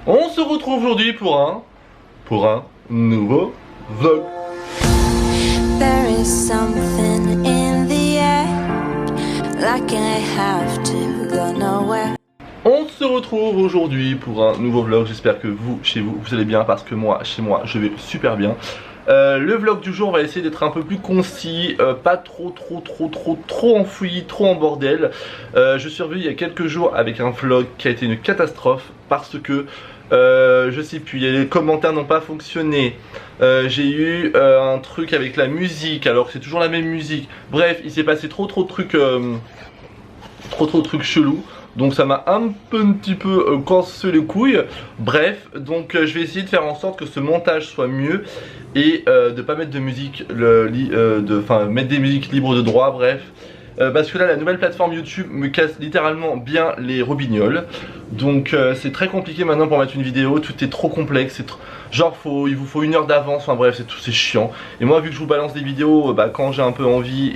On se retrouve aujourd'hui pour un nouveau vlog. There is something in the air, like I have to go nowhere. On se retrouve aujourd'hui pour un nouveau vlog. J'espère que vous, chez vous, vous allez bien parce que moi, chez moi, je vais super bien. Le vlog du jour, on va essayer d'être un peu plus concis, pas trop enfoui, trop en bordel. Je suis revenu il y a quelques jours avec un vlog qui a été une catastrophe parce que je sais plus, les commentaires n'ont pas fonctionné. J'ai eu un truc avec la musique alors que c'est toujours la même musique. Bref, il s'est passé trop de trucs chelous. Donc ça m'a un petit peu cassé les couilles. Bref, donc je vais essayer de faire en sorte que ce montage soit mieux et de pas mettre de musique, mettre des musiques libres de droit, bref. Parce que là la nouvelle plateforme YouTube me casse littéralement bien les robignoles. Donc c'est très compliqué maintenant pour mettre une vidéo, tout est trop complexe, genre il vous faut 1 heure d'avance, enfin bref c'est chiant. Et moi vu que je vous balance des vidéos quand j'ai un peu envie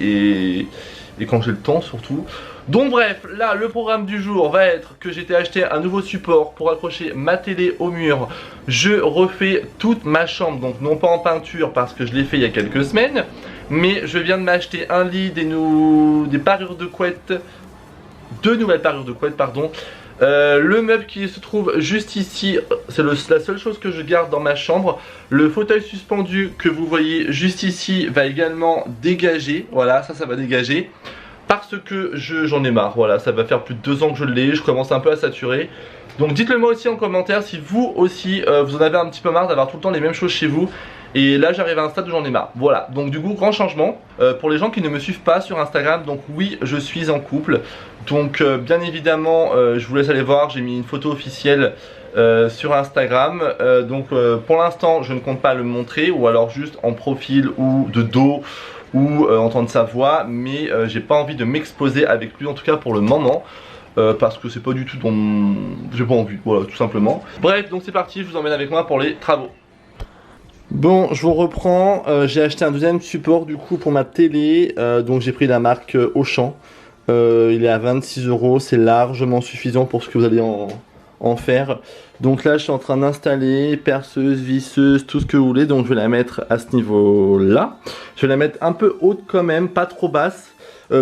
et quand j'ai le temps surtout. Donc bref, là le programme du jour va être que j'ai été acheter un nouveau support pour accrocher ma télé au mur. Je refais toute ma chambre, donc non pas en peinture parce que je l'ai fait il y a quelques semaines, mais je viens de m'acheter un lit, des parures de couette, 2 nouvelles parures de couette pardon. Le meuble qui se trouve juste ici, c'est la seule chose que je garde dans ma chambre. Le fauteuil suspendu que vous voyez juste ici va également dégager, voilà ça va dégager. Parce que j'en ai marre, voilà, ça va faire plus de 2 ans que je l'ai, je commence un peu à saturer. Donc dites-le moi aussi en commentaire si vous aussi vous en avez un petit peu marre d'avoir tout le temps les mêmes choses chez vous. Et là j'arrive à un stade où j'en ai marre. Voilà, donc du coup grand changement. Pour les gens qui ne me suivent pas sur Instagram, donc oui je suis en couple. Donc bien évidemment je vous laisse aller voir, j'ai mis une photo officielle sur Instagram. Pour l'instant je ne compte pas le montrer, ou alors juste en profil ou de dos, ou entendre sa voix, mais j'ai pas envie de m'exposer avec lui en tout cas pour le moment. Parce que c'est pas du tout j'ai pas envie, voilà tout simplement. Bref, donc c'est parti, je vous emmène avec moi pour les travaux. Bon, je vous reprends, j'ai acheté un deuxième support du coup pour ma télé, donc j'ai pris la marque Auchan. Il est à 26 €, c'est largement suffisant pour ce que vous allez en faire. Donc là je suis en train d'installer perceuse, visseuse, tout ce que vous voulez, donc je vais la mettre à ce niveau là. Je vais la mettre un peu haute quand même, pas trop basse.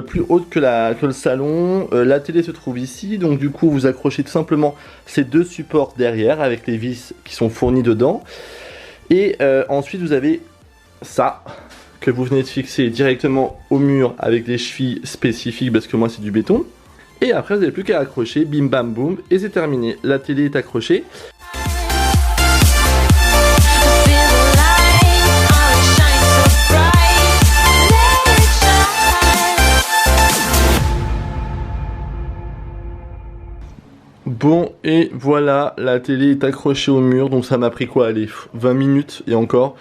Plus haute que le salon. La télé se trouve ici, donc du coup vous accrochez tout simplement ces 2 supports derrière avec les vis qui sont fournis dedans. Et ensuite vous avez ça que vous venez de fixer directement au mur avec des chevilles spécifiques parce que moi c'est du béton. Et après vous n'avez plus qu'à accrocher, bim bam boum, et c'est terminé. La télé est accrochée. Bon, et voilà, la télé est accrochée au mur, donc ça m'a pris quoi, allez, 20 minutes et encore.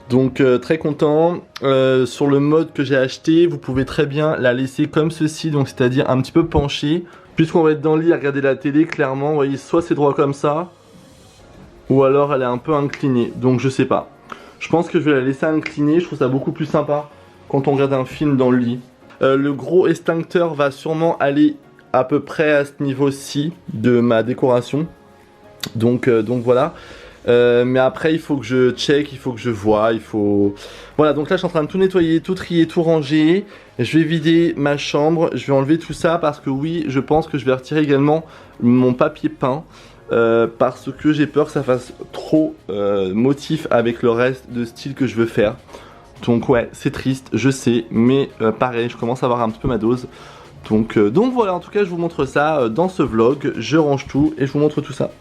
Donc très content. Sur le mode que j'ai acheté, vous pouvez très bien la laisser comme ceci, donc c'est-à-dire un petit peu penchée. Puisqu'on va être dans le lit à regarder la télé, clairement, vous voyez, soit c'est droit comme ça, ou alors elle est un peu inclinée, donc je sais pas. Je pense que je vais la laisser inclinée, je trouve ça beaucoup plus sympa quand on regarde un film dans le lit. Le gros extincteur va sûrement aller à peu près à ce niveau-ci de ma décoration. Donc voilà. Mais après il faut que je check, il faut que je vois, Voilà, donc là je suis en train de tout nettoyer, tout trier, tout ranger. Je vais vider ma chambre, je vais enlever tout ça parce que oui, je pense que je vais retirer également mon papier peint. Parce que j'ai peur que ça fasse trop motif avec le reste de style que je veux faire. Donc ouais, c'est triste, je sais, mais pareil, je commence à avoir un petit peu ma dose. Donc voilà, en tout cas je vous montre ça dans ce vlog, je range tout et je vous montre tout ça.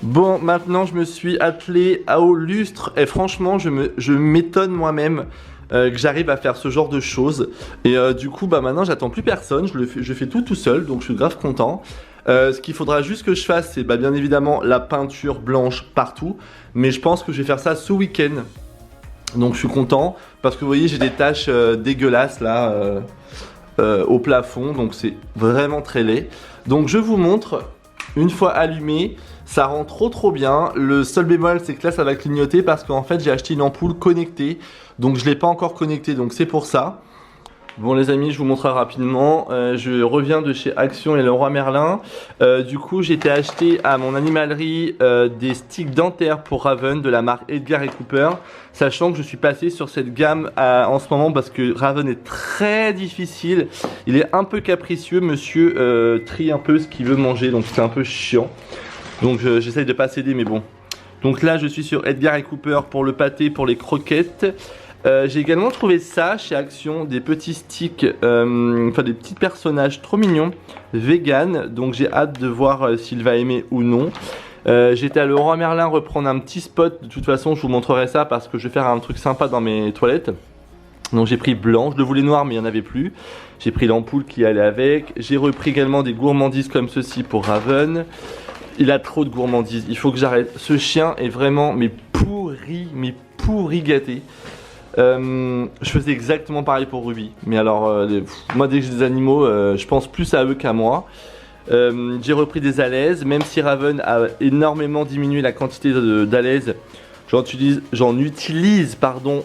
Bon, maintenant je me suis attelé au lustre et franchement je m'étonne moi-même que j'arrive à faire ce genre de choses. Et du coup maintenant j'attends plus personne, je fais tout seul, donc je suis grave content. Ce qu'il faudra juste que je fasse, c'est bien évidemment la peinture blanche partout, mais je pense que je vais faire ça ce week-end. Donc je suis content parce que vous voyez j'ai des taches dégueulasses là au plafond, donc c'est vraiment très laid. Donc je vous montre, une fois allumé, ça rend trop bien. Le seul bémol c'est que là ça va clignoter parce qu'en fait j'ai acheté une ampoule connectée, donc je l'ai pas encore connectée, donc c'est pour ça. Bon les amis, je vous montre rapidement, je reviens de chez Action et Leroy Merlin. Du coup j'ai été acheter à mon animalerie des sticks dentaires pour Raven de la marque Edgar & Cooper. Sachant que je suis passé sur cette gamme en ce moment parce que Raven est très difficile. Il est un peu capricieux, monsieur trie un peu ce qu'il veut manger, donc c'est un peu chiant. Donc j'essaye de pas céder mais bon. Donc là je suis sur Edgar & Cooper pour le pâté, pour les croquettes. J'ai également trouvé ça chez Action, des petits sticks, enfin des petits personnages trop mignons, vegan, donc j'ai hâte de voir s'il va aimer ou non. J'étais à Leroy Merlin reprendre un petit spot, de toute façon je vous montrerai ça parce que je vais faire un truc sympa dans mes toilettes. Donc j'ai pris blanc, je le voulais noir mais il n'y en avait plus. J'ai pris l'ampoule qui allait avec, j'ai repris également des gourmandises comme ceci pour Raven. Il a trop de gourmandises, il faut que j'arrête. Ce chien est vraiment pourri gâté. Je faisais exactement pareil pour Ruby. Mais alors, moi dès que j'ai des animaux, je pense plus à eux qu'à moi. J'ai repris des alaises, même si Raven a énormément diminué la quantité d'alaises. J'en utilise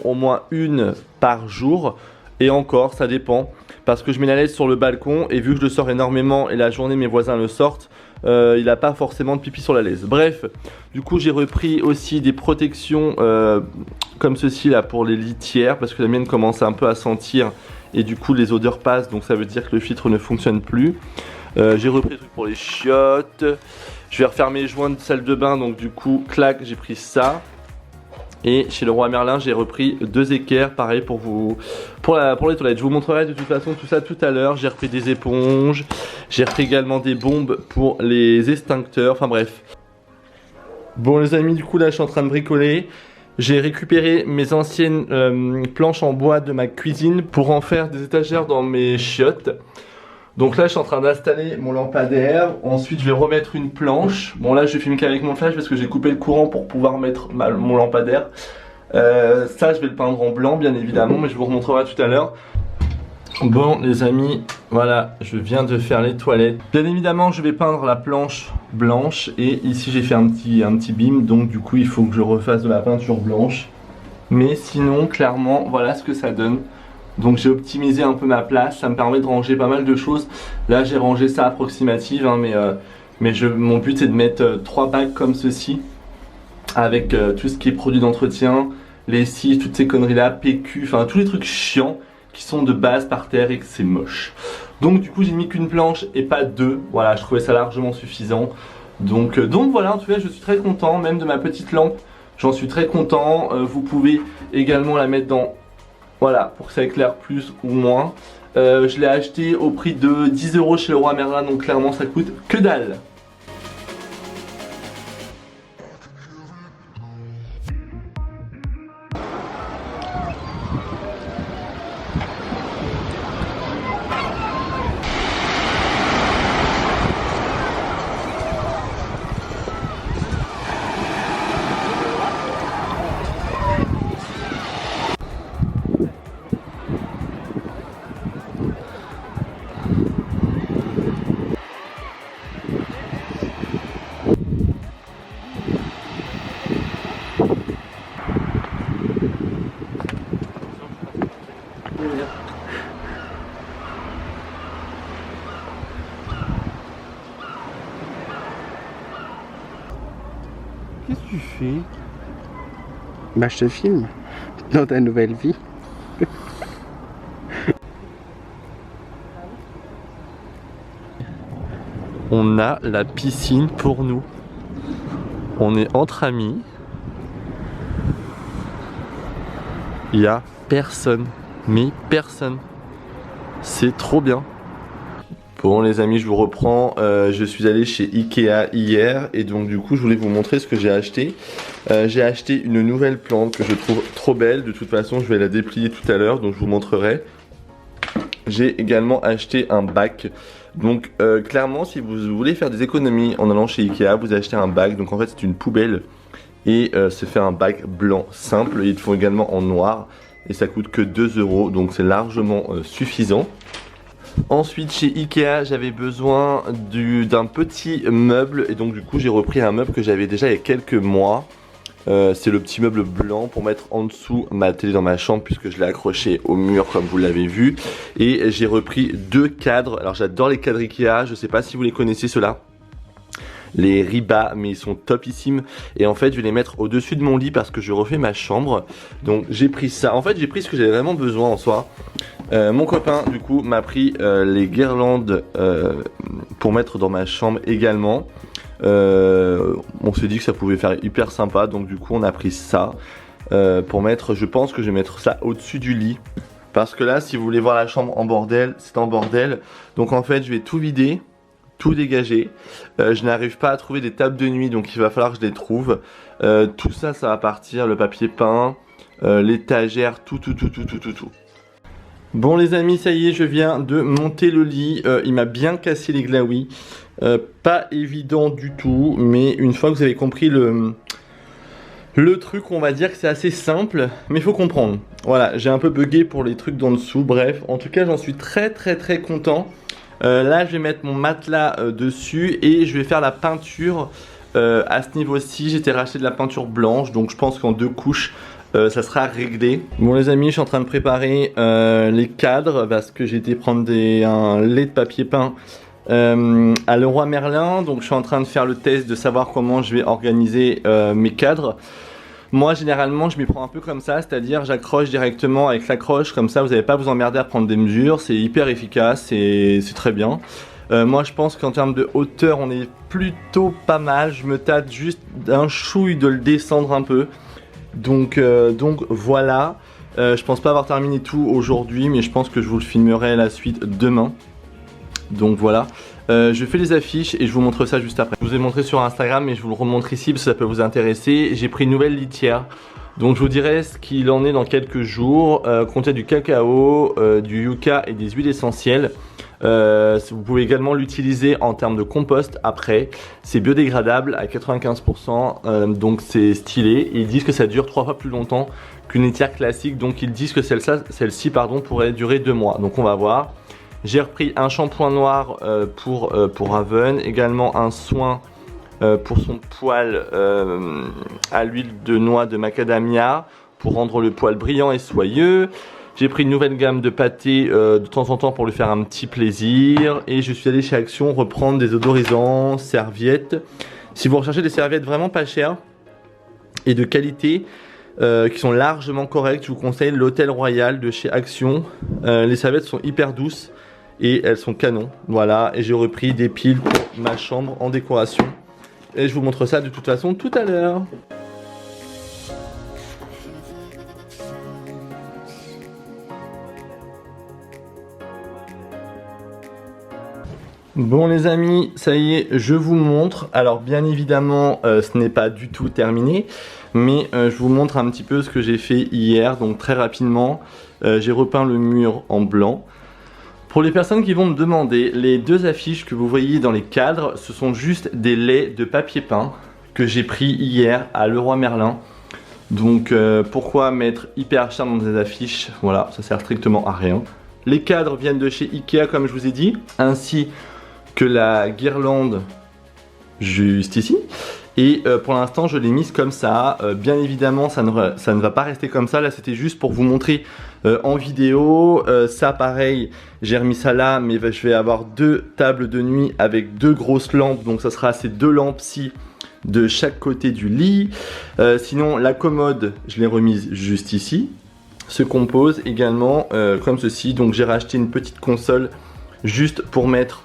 au moins une par jour. Et encore, ça dépend. Parce que je mets l'alaise sur le balcon et vu que je le sors énormément et la journée mes voisins le sortent, il n'a pas forcément de pipi sur la laisse. Bref, du coup j'ai repris aussi des protections comme ceci là pour les litières parce que la mienne commence un peu à sentir et du coup les odeurs passent, donc ça veut dire que le filtre ne fonctionne plus. J'ai repris des trucs pour les chiottes. Je vais refaire mes joints de salle de bain, donc du coup clac, j'ai pris ça. Et chez Leroy Merlin j'ai repris 2 équerres, pareil pour les toilettes. Je vous montrerai de toute façon tout ça tout à l'heure. J'ai repris des éponges, j'ai repris également des bombes pour les extincteurs, enfin bref. Bon les amis, du coup là je suis en train de bricoler. J'ai récupéré mes anciennes planches en bois de ma cuisine pour en faire des étagères dans mes chiottes. Donc là je suis en train d'installer mon lampadaire, ensuite je vais remettre une planche. Bon là je filme qu'avec mon flash parce que j'ai coupé le courant pour pouvoir mettre mon lampadaire. Ça je vais le peindre en blanc bien évidemment, mais je vous remontrerai tout à l'heure. Bon les amis, voilà, je viens de faire les toilettes. Bien évidemment je vais peindre la planche blanche et ici j'ai fait un petit bim, donc du coup il faut que je refasse de la peinture blanche. Mais sinon clairement voilà ce que ça donne. Donc j'ai optimisé un peu ma place, ça me permet de ranger pas mal de choses. Là j'ai rangé ça approximative hein, mais mon but c'est de mettre 3 bacs comme ceci avec tout ce qui est produit d'entretien, les scies, toutes ces conneries là, PQ, enfin tous les trucs chiants qui sont de base par terre et que c'est moche. Donc du coup j'ai mis qu'une planche et pas 2, voilà, je trouvais ça largement suffisant. Donc voilà, en tout cas je suis très content, même de ma petite lampe, j'en suis très content. Vous pouvez également la mettre dans... Voilà, pour que ça éclaire plus ou moins. Je l'ai acheté au prix de 10 € chez Leroy Merlin, donc clairement ça coûte que dalle. Qu'est-ce que tu fais? Bah je te filme dans ta nouvelle vie. On a la piscine pour nous. On est entre amis. Il n'y a personne, mais personne. C'est trop bien. Bon les amis, je vous reprends. Je suis allé chez Ikea hier et donc du coup je voulais vous montrer ce que j'ai acheté. J'ai acheté une nouvelle plante que je trouve trop belle. De toute façon je vais la déplier tout à l'heure, donc je vous montrerai. J'ai également acheté un bac. Donc clairement si vous voulez faire des économies en allant chez Ikea, vous achetez un bac. Donc en fait c'est une poubelle et c'est fait un bac blanc simple. Ils le font également en noir et ça coûte que 2 €, donc c'est largement suffisant. Ensuite chez Ikea j'avais besoin d'un petit meuble et donc du coup j'ai repris un meuble que j'avais déjà il y a quelques mois. C'est le petit meuble blanc pour mettre en dessous ma télé dans ma chambre puisque je l'ai accroché au mur comme vous l'avez vu. Et j'ai repris 2 cadres. Alors j'adore les cadres Ikea, je sais pas si vous les connaissez ceux-là. Les Riba, mais ils sont topissimes. Et en fait je vais les mettre au dessus de mon lit parce que je refais ma chambre. Donc j'ai pris ça, en fait j'ai pris ce que j'avais vraiment besoin en soi. Mon copain du coup m'a pris les guirlandes pour mettre dans ma chambre également. On s'est dit que ça pouvait faire hyper sympa, donc du coup on a pris ça pour mettre, je pense que je vais mettre ça au-dessus du lit. Parce que là si vous voulez voir la chambre en bordel, c'est en bordel. Donc en fait je vais tout vider, tout dégager. Je n'arrive pas à trouver des tables de nuit, donc il va falloir que je les trouve. Tout ça, ça va partir, le papier peint, l'étagère, tout. Bon les amis, ça y est, je viens de monter le lit. Il m'a bien cassé les glaouis. Pas évident du tout, mais une fois que vous avez compris le truc, on va dire que c'est assez simple, mais il faut comprendre. Voilà, j'ai un peu bugué pour les trucs d'en dessous. Bref, en tout cas, j'en suis très content. Là, je vais mettre mon matelas dessus et je vais faire la peinture. À ce niveau-ci, j'étais racheté de la peinture blanche, donc je pense qu'en 2 couches, ça sera réglé. Bon les amis, je suis en train de préparer les cadres parce que j'ai été prendre un lait de papier peint à Leroy Merlin. Donc je suis en train de faire le test de savoir comment je vais organiser mes cadres. Moi généralement je m'y prends un peu comme ça, c'est-à-dire j'accroche directement avec l'accroche, comme ça vous n'allez pas vous emmerder à prendre des mesures, c'est hyper efficace et c'est très bien. Moi je pense qu'en termes de hauteur on est plutôt pas mal, je me tâte juste d'un chouille de le descendre un peu. Donc voilà, je pense pas avoir terminé tout aujourd'hui, mais je pense que je vous le filmerai la suite demain. Donc voilà, je fais les affiches et je vous montre ça juste après. Je vous ai montré sur Instagram mais je vous le remontre ici parce que ça peut vous intéresser. J'ai pris une nouvelle litière, donc je vous dirai ce qu'il en est dans quelques jours. Contient du cacao, du yucca et des huiles essentielles. Vous pouvez également l'utiliser en termes de compost après. C'est biodégradable à 95%, donc c'est stylé. Ils disent que ça dure 3 fois plus longtemps qu'une litière classique, donc ils disent que celle-ci pourrait durer 2 mois. Donc on va voir. J'ai repris un shampoing noir pour Raven, également un soin pour son poil à l'huile de noix de macadamia pour rendre le poil brillant et soyeux. J'ai pris une nouvelle gamme de pâtés de temps en temps pour lui faire un petit plaisir. Et je suis allé chez Action reprendre des odorisants, serviettes. Si vous recherchez des serviettes vraiment pas chères et de qualité, qui sont largement correctes, je vous conseille l'Hôtel Royal de chez Action. Les serviettes sont hyper douces et elles sont canon. Voilà, et j'ai repris des piles pour ma chambre en décoration. Et je vous montre ça de toute façon tout à l'heure. Bon les amis, ça y est, je vous montre. Alors bien évidemment, ce n'est pas du tout terminé, mais je vous montre un petit peu ce que j'ai fait hier. Donc très rapidement, j'ai repeint le mur en blanc. Pour les personnes qui vont me demander, les 2 affiches que vous voyez dans les cadres, ce sont juste des laits de papier peint que j'ai pris hier à Leroy Merlin. Donc pourquoi mettre hyper cher dans des affiches? Voilà, ça sert strictement à rien. Les cadres viennent de chez Ikea comme je vous ai dit, ainsi que la guirlande juste ici. Et pour l'instant je l'ai mise comme ça. Bien évidemment ça ne va pas rester comme ça. Là c'était juste pour vous montrer en vidéo. Ça pareil, j'ai remis ça là, mais je vais avoir 2 tables de nuit avec 2 grosses lampes. Donc ça sera ces 2 lampes-ci de chaque côté du lit. Sinon la commode je l'ai remise juste ici. Se compose également comme ceci. Donc j'ai racheté une petite console juste pour mettre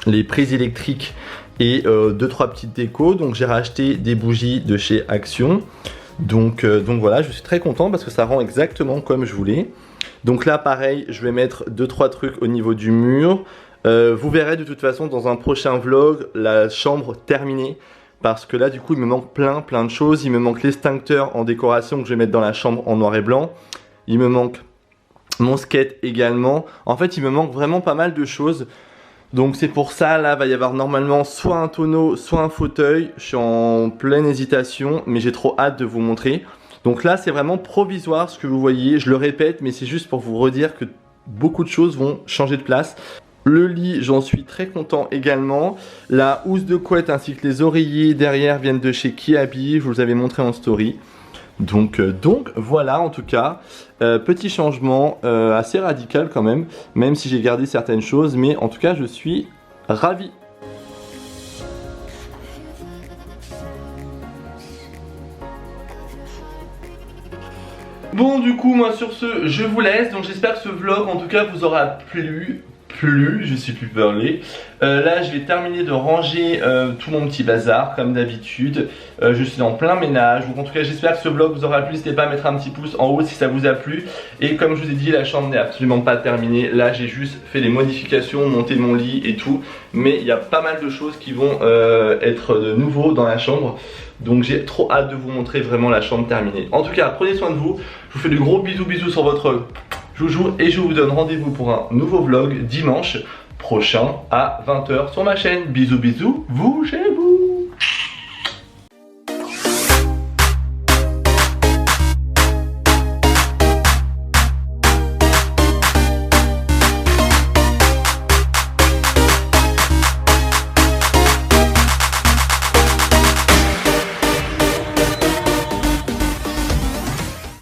les prises électriques et 2-3 petites décos. Donc j'ai racheté des bougies de chez Action. Donc voilà, je suis très content parce que ça rend exactement comme je voulais. Donc là pareil, je vais mettre 2-3 trucs au niveau du mur. Vous verrez de toute façon dans un prochain vlog la chambre terminée. Parce que là du coup il me manque plein de choses. Il me manque l'extincteur en décoration que je vais mettre dans la chambre en noir et blanc. Il me manque mon skate également. En fait il me manque vraiment pas mal de choses. Donc c'est pour ça, là va y avoir normalement soit un tonneau, soit un fauteuil. Je suis en pleine hésitation, mais j'ai trop hâte de vous montrer. Donc là c'est vraiment provisoire ce que vous voyez, je le répète, mais c'est juste pour vous redire que beaucoup de choses vont changer de place. Le lit, j'en suis très content également. La housse de couette ainsi que les oreillers derrière viennent de chez Kiabi, je vous avais montré en story. Donc voilà, en tout cas, petit changement assez radical quand même si j'ai gardé certaines choses, mais en tout cas je suis ravi. Bon, du coup, moi sur ce, je vous laisse. Donc j'espère que ce vlog en tout cas vous aura plu, je sais plus parler. Là je vais terminer de ranger tout mon petit bazar comme d'habitude. Je suis en plein ménage, donc en tout cas j'espère que ce vlog vous aura plu. N'hésitez pas à mettre un petit pouce en haut si ça vous a plu. Et comme je vous ai dit, la chambre n'est absolument pas terminée. Là j'ai juste fait des modifications, monté mon lit et tout. Mais il y a pas mal de choses qui vont être de nouveau dans la chambre. Donc j'ai trop hâte de vous montrer vraiment la chambre terminée. En tout cas, prenez soin de vous. Je vous fais de gros bisous sur votre joujou et je vous donne rendez-vous pour un nouveau vlog dimanche prochain à 20 h sur ma chaîne. Bisous, vous chez vous.